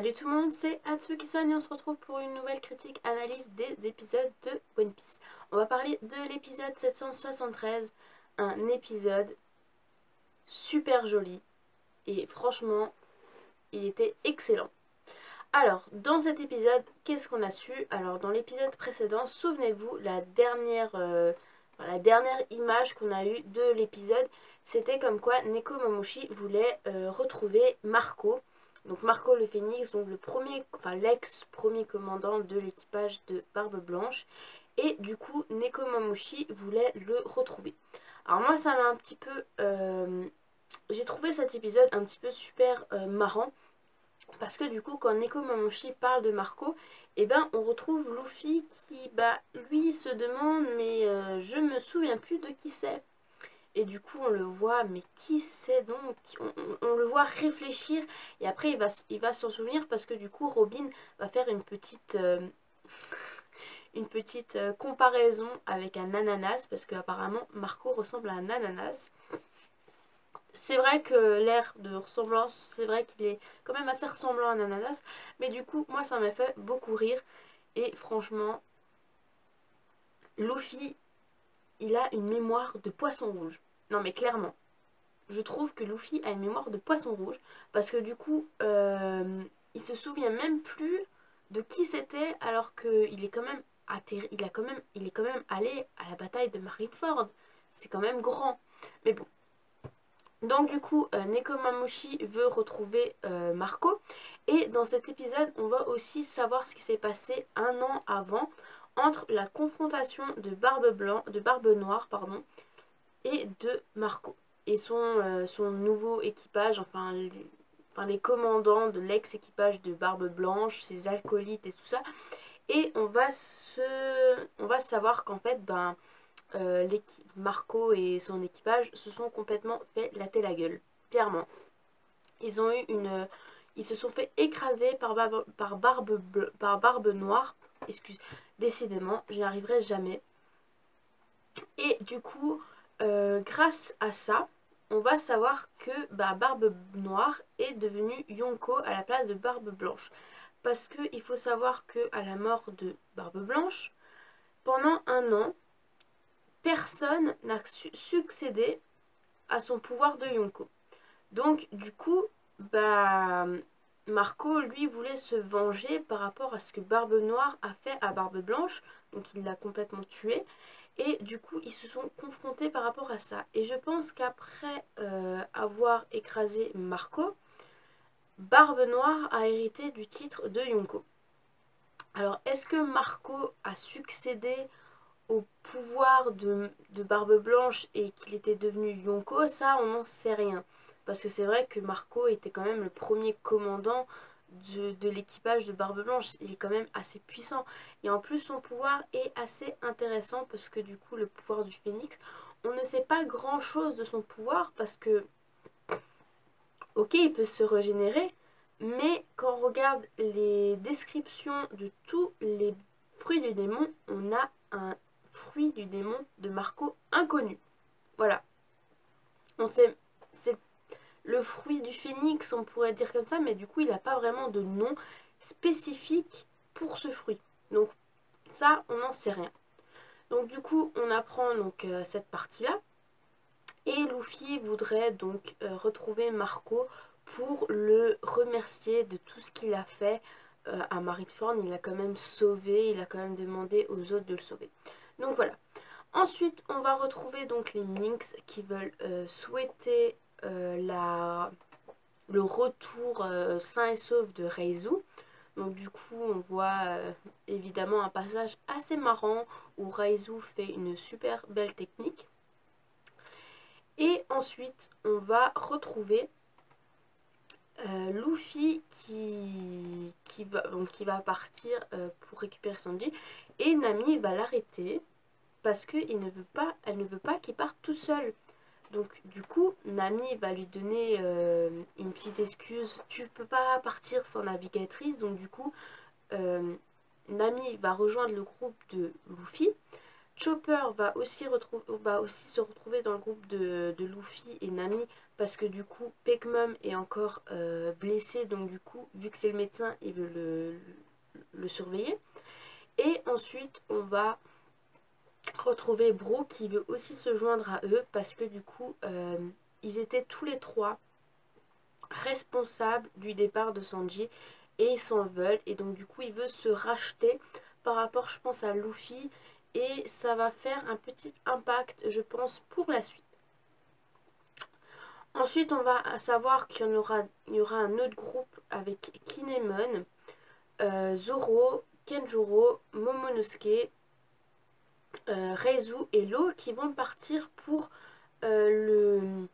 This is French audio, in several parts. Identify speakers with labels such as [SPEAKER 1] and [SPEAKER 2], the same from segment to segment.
[SPEAKER 1] Salut tout le monde, c'est Atsuki-san et on se retrouve pour une nouvelle critique analyse des épisodes de One Piece. On va parler de l'épisode 773, un épisode super joli et franchement, il était excellent. Alors, dans cet épisode, qu'est-ce qu'on a su? Alors, dans l'épisode précédent, souvenez-vous, la dernière image qu'on a eue de l'épisode, c'était comme quoi Nekomamushi voulait retrouver Marco. Donc Marco le Phénix, donc l'ex-premier commandant de l'équipage de Barbe Blanche. Et du coup, Nekomamushi voulait le retrouver. Alors moi, ça m'a un petit peu... j'ai trouvé cet épisode un petit peu super marrant. Parce que du coup, quand Nekomamushi parle de Marco, eh ben, on retrouve Luffy qui, lui, se demande, mais je me souviens plus de qui c'est. Et du coup, on le voit, mais qui c'est donc? On le voit réfléchir et après, il va s'en souvenir parce que du coup, Robin va faire une petite comparaison avec un ananas parce qu'apparemment, Marco ressemble à un ananas. C'est vrai que l'air de ressemblance, c'est vrai qu'il est quand même assez ressemblant à un ananas, mais du coup, moi, ça m'a fait beaucoup rire. Et franchement, Luffy, il a une mémoire de poisson rouge. Non mais clairement. Je trouve que Luffy a une mémoire de poisson rouge parce que du coup, il se souvient même plus de qui c'était alors qu'il est quand même il est quand même allé à la bataille de Marineford. C'est quand même grand. Mais bon. Donc du coup, Nekomamushi veut retrouver Marco. Et dans cet épisode, on va aussi savoir ce qui s'est passé un an avant entre la confrontation de Barbe Noire, pardon, et de Marco et son nouveau équipage, les commandants de l'ex-équipage de Barbe Blanche, ses acolytes et tout ça. Et on va savoir qu'en fait, Marco et son équipage se sont complètement fait latter la gueule, clairement. Ils ont eu ils se sont fait écraser par Barbe Noire. Excuse, décidément, je n'y arriverai jamais. Et du coup, grâce à ça, on va savoir que Barbe Noire est devenue Yonko à la place de Barbe Blanche. Parce qu'il faut savoir qu'à la mort de Barbe Blanche, pendant un an, personne n'a succédé à son pouvoir de Yonko. Donc du coup, Marco, lui, voulait se venger par rapport à ce que Barbe Noire a fait à Barbe Blanche. Donc il l'a complètement tué. Et du coup, ils se sont confrontés par rapport à ça. Et je pense qu'après avoir écrasé Marco, Barbe Noire a hérité du titre de Yonko. Alors, est-ce que Marco a succédé au pouvoir de Barbe Blanche et qu'il était devenu Yonko? Ça, on n'en sait rien. Parce que c'est vrai que Marco était quand même le premier commandant de l'équipage de Barbe Blanche. Il est quand même assez puissant. Et en plus, son pouvoir est assez intéressant parce que du coup, le pouvoir du phénix, on ne sait pas grand chose de son pouvoir parce que, ok, il peut se régénérer, mais quand on regarde les descriptions de tous les fruits du démon, on a un fruit du démon de Marco inconnu. Voilà. On sait, c'est le fruit du phénix, on pourrait dire comme ça, mais du coup, il n'a pas vraiment de nom spécifique pour ce fruit. Donc, ça, on n'en sait rien. Donc, du coup, on apprend donc cette partie-là. Et Luffy voudrait donc retrouver Marco pour le remercier de tout ce qu'il a fait à Marineford. Il l'a quand même sauvé, il a quand même demandé aux autres de le sauver. Donc voilà. Ensuite, on va retrouver donc les Minks qui veulent souhaiter le retour sain et sauf de Reizu. Donc du coup, on voit évidemment un passage assez marrant où Reizu fait une super belle technique. Et ensuite, on va retrouver Luffy qui va partir pour récupérer Sanji. Et Nami va l'arrêter parce qu'elle ne veut pas qu'il parte tout seul. Donc du coup, Nami va lui donner une petite excuse. Tu peux pas partir sans navigatrice. Donc du coup, Nami va rejoindre le groupe de Luffy. Chopper va aussi se retrouver dans le groupe de Luffy et Nami parce que du coup Pekmum est encore blessé, donc du coup vu que c'est le médecin il veut le surveiller. Et ensuite on va retrouver Bro qui veut aussi se joindre à eux parce que du coup ils étaient tous les trois responsables du départ de Sanji et ils s'en veulent et donc du coup il veut se racheter par rapport je pense à Luffy et ça va faire un petit impact je pense pour la suite. Ensuite on va savoir qu'il y aura un autre groupe avec Kinemon, Zoro, Kenjuro, Momonosuke, Reizu et Lo qui vont partir pour le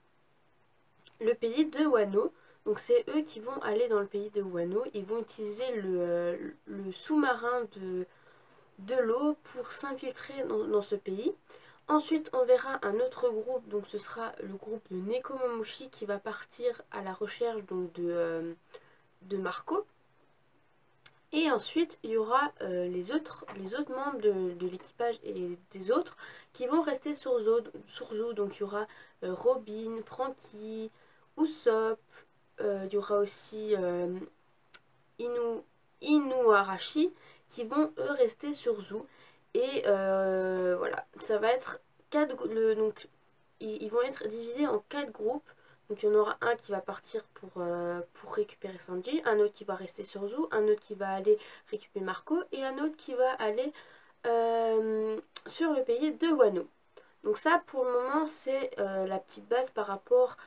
[SPEAKER 1] pays de Wano. Donc c'est eux qui vont aller dans le pays de Wano. Ils vont utiliser le sous-marin de l'eau pour s'infiltrer dans ce pays. Ensuite on verra un autre groupe, donc ce sera le groupe de Nekomamushi qui va partir à la recherche donc de Marco. Et ensuite, il y aura les autres membres de l'équipage et des autres qui vont rester sur Zoo. Donc, il y aura Robin, Franky, Usopp. Il y aura aussi Inuarashi qui vont, eux, rester sur Zoo. Et voilà, ça va être donc, ils vont être divisés en 4 groupes. Donc il y en aura un qui va partir pour récupérer Sanji, un autre qui va rester sur Zoo, un autre qui va aller récupérer Marco et un autre qui va aller sur le pays de Wano. Donc ça pour le moment c'est la petite base par rapport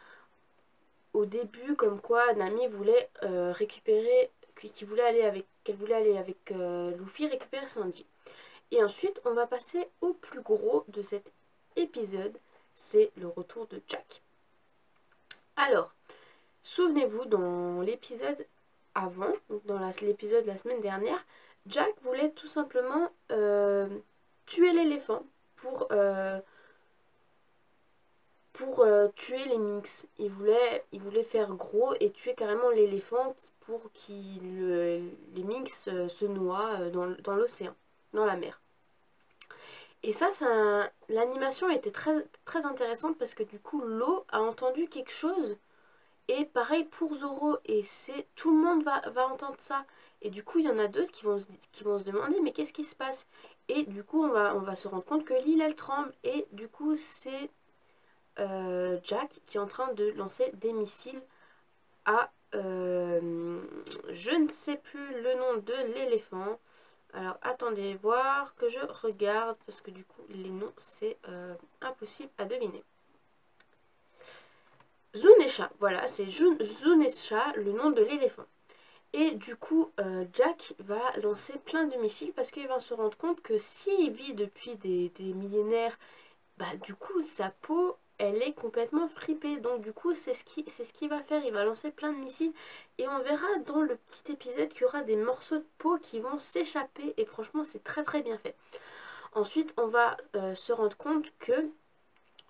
[SPEAKER 1] au début comme quoi Nami voulait récupérer, qu'elle voulait aller avec Luffy récupérer Sanji. Et ensuite on va passer au plus gros de cet épisode, c'est le retour de Jack. Alors, souvenez-vous, dans l'épisode avant, donc dans l'épisode de la semaine dernière, Jack voulait tout simplement tuer l'éléphant pour tuer les Minks. Il voulait faire gros et tuer carrément l'éléphant pour que les Minks se noient dans l'océan, dans la mer. Et ça l'animation était très, très intéressante parce que du coup, l'eau a entendu quelque chose. Et pareil pour Zoro, et tout le monde va entendre ça. Et du coup, il y en a d'autres qui vont se demander, mais qu'est-ce qui se passe? Et du coup, on va se rendre compte que l'île, elle tremble. Et du coup, c'est Jack qui est en train de lancer des missiles à... je ne sais plus le nom de l'éléphant. Alors, attendez voir que je regarde, parce que du coup, les noms, c'est impossible à deviner. Zunesha, voilà, c'est Zunesha, le nom de l'éléphant. Et du coup, Jack va lancer plein de missiles parce qu'il va se rendre compte que s'il vit depuis des millénaires, bah du coup, sa peau, elle est complètement fripée. Donc du coup, c'est ce qu'il va faire. Il va lancer plein de missiles. Et on verra dans le petit épisode qu'il y aura des morceaux de peau qui vont s'échapper. Et franchement, c'est très très bien fait. Ensuite, on va se rendre compte que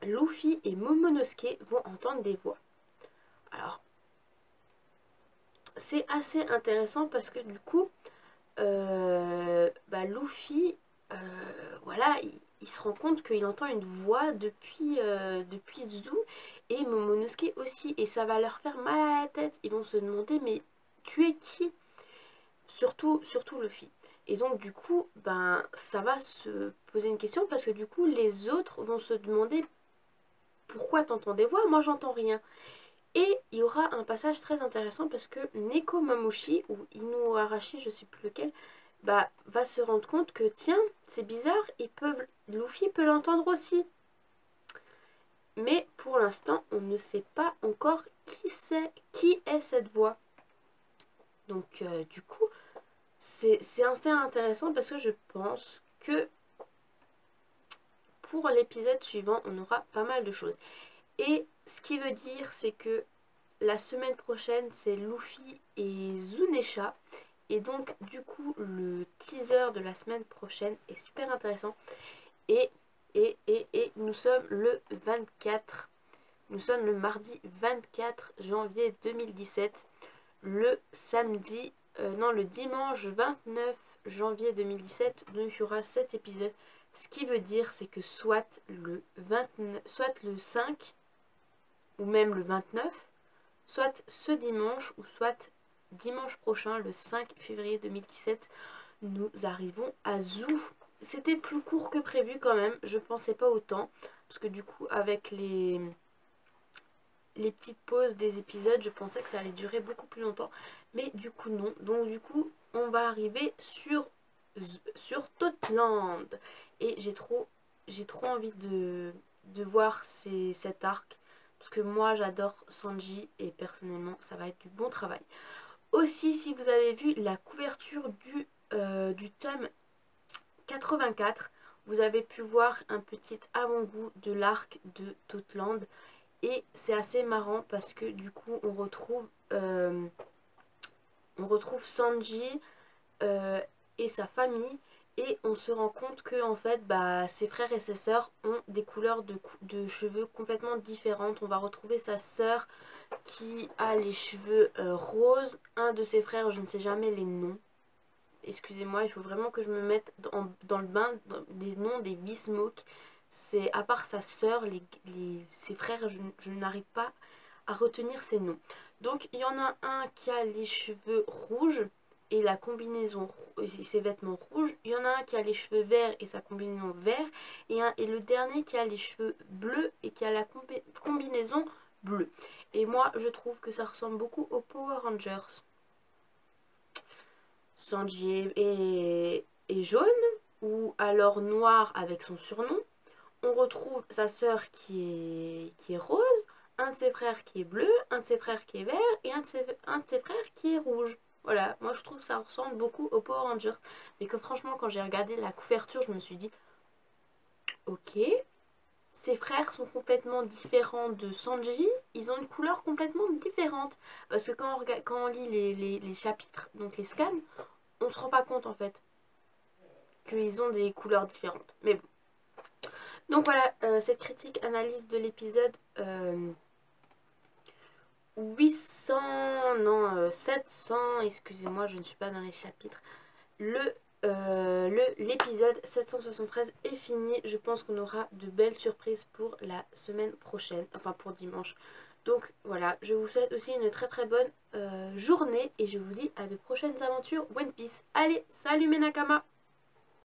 [SPEAKER 1] Luffy et Momonosuke vont entendre des voix. Alors, c'est assez intéressant parce que du coup, Luffy, voilà, il se rend compte qu'il entend une voix depuis Zou et Momonosuke aussi. Et ça va leur faire mal à la tête. Ils vont se demander, mais tu es qui? Surtout Luffy. Et donc du coup, ça va se poser une question parce que du coup, les autres vont se demander pourquoi t'entends des voix? Moi, j'entends rien. Et il y aura un passage très intéressant parce que Nekomamushi ou Inuarashi, je sais plus lequel, va se rendre compte que tiens, c'est bizarre, Luffy peut l'entendre aussi. Mais pour l'instant, on ne sait pas encore qui est cette voix. Donc du coup, c'est assez intéressant parce que je pense que pour l'épisode suivant, on aura pas mal de choses. Et ce qui veut dire, c'est que la semaine prochaine, c'est Luffy et Zunesha. Et donc, du coup, le teaser de la semaine prochaine est super intéressant. Et nous sommes le 24. Nous sommes le mardi 24 janvier 2017. Le dimanche 29 janvier 2017. Donc, il y aura 7 épisodes. Ce qui veut dire, c'est que soit soit le 5, ou même le 29, soit ce dimanche, ou soit dimanche prochain, le 5 février 2017, nous arrivons à Zou. C'était plus court que prévu quand même, je pensais pas autant, parce que du coup, avec les petites pauses des épisodes, je pensais que ça allait durer beaucoup plus longtemps. Mais du coup, non. Donc du coup, on va arriver sur Totland. Et j'ai trop envie de voir cet arc. Parce que moi, j'adore Sanji et personnellement, ça va être du bon travail. Aussi, si vous avez vu la couverture du tome 84, vous avez pu voir un petit avant-goût de l'arc de Totland. Et c'est assez marrant parce que du coup on retrouve Sanji et sa famille. Et on se rend compte que en fait bah, ses frères et ses sœurs ont des couleurs de cheveux complètement différentes. On va retrouver sa sœur qui a les cheveux roses. Un de ses frères, je ne sais jamais les noms. Excusez-moi, il faut vraiment que je me mette dans le bain des noms des Bismuth. C'est à part sa sœur, ses frères, je n'arrive pas à retenir ses noms. Donc il y en a un qui a les cheveux rouges et la combinaison et ses vêtements rouges. Il y en a un qui a les cheveux verts et sa combinaison vert. Et le dernier qui a les cheveux bleus et qui a la combinaison bleue. Et moi je trouve que ça ressemble beaucoup aux Power Rangers. Sanji est jaune ou alors noir avec son surnom. On retrouve sa sœur qui est rose, un de ses frères qui est bleu, un de ses frères qui est vert et un de ses frères qui est rouge. Voilà, moi je trouve que ça ressemble beaucoup aux Power Rangers. Mais que franchement, quand j'ai regardé la couverture, je me suis dit, ok, ses frères sont complètement différents de Sanji, ils ont une couleur complètement différente. Parce que quand on lit les chapitres, donc les scans, on se rend pas compte en fait qu'ils ont des couleurs différentes. Mais bon. Donc voilà, cette critique analyse de l'épisode 800, non 700, excusez-moi, je ne suis pas dans les chapitres. L'épisode 773 est fini. Je pense qu'on aura de belles surprises pour la semaine prochaine, enfin pour dimanche. Donc voilà, je vous souhaite aussi une très très bonne journée et je vous dis à de prochaines aventures One Piece. Allez, salut mes Nakama!